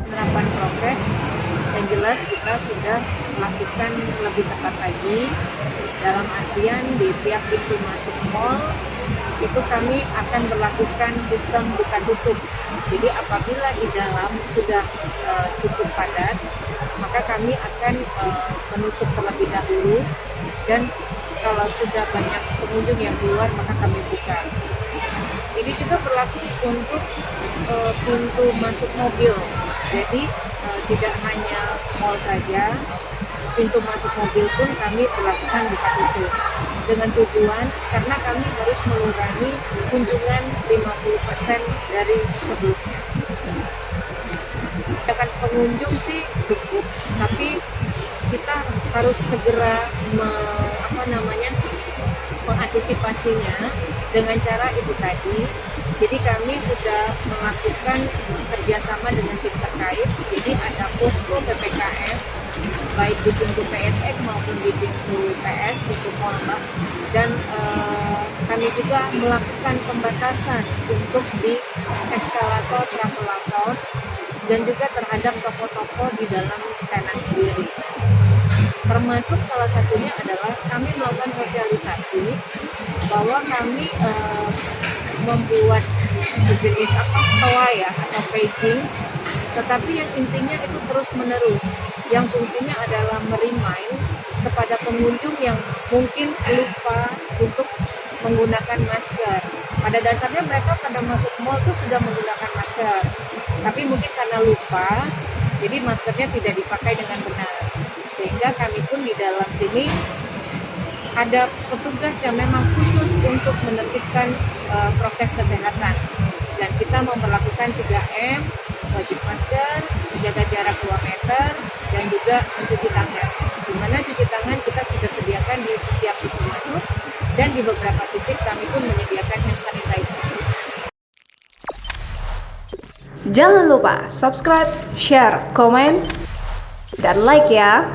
Penerapan prokes yang jelas kita sudah melakukan lebih tepat lagi, dalam artian di tiap pintu masuk mall itu kami akan berlakukan sistem buka tutup. Jadi apabila di dalam sudah cukup padat, maka kami akan menutup terlebih dahulu, dan kalau sudah banyak pengunjung yang keluar maka kami buka. Ini juga berlaku untuk pintu masuk mobil. Jadi tidak hanya mall saja, pintu masuk mobil pun kami berlakukan buka tutup. Dengan tujuan karena kami harus mengurangi kunjungan 50% dari sebelumnya. Dengan pengunjung sih cukup, tapi kita harus segera mengantisipasinya dengan cara itu tadi. Jadi kami sudah melakukan kerjasama dengan tim terkait. Jadi ada posko PPKM baik di pintu PSX maupun di pintu PS, pintu mall, dan kami juga melakukan pembatasan untuk di eskalator, travelator, dan juga terhadap toko-toko di dalam tenan sendiri. Termasuk salah satunya adalah kami melakukan sosialisasi bahwa kami membuat sejenis toa atau paging, tetapi yang intinya itu terus menerus, yang fungsinya adalah merimain kepada pengunjung yang mungkin lupa untuk menggunakan masker. Pada dasarnya mereka pada masuk mall itu sudah menggunakan masker, tapi mungkin karena lupa, jadi maskernya tidak dipakai dengan benar. Sehingga kami pun di dalam sini ada petugas yang memang khusus untuk menertibkan prokes kesehatan, dan kita memperlakukan 3M, wajib masker, menjaga jarak 2 meter, dan juga mencuci tangan. Di mana cuci tangan kita sudah sediakan di setiap pintu masuk, dan di beberapa titik kami pun menyediakan hand sanitizer. Jangan lupa subscribe, share, komen, dan like ya.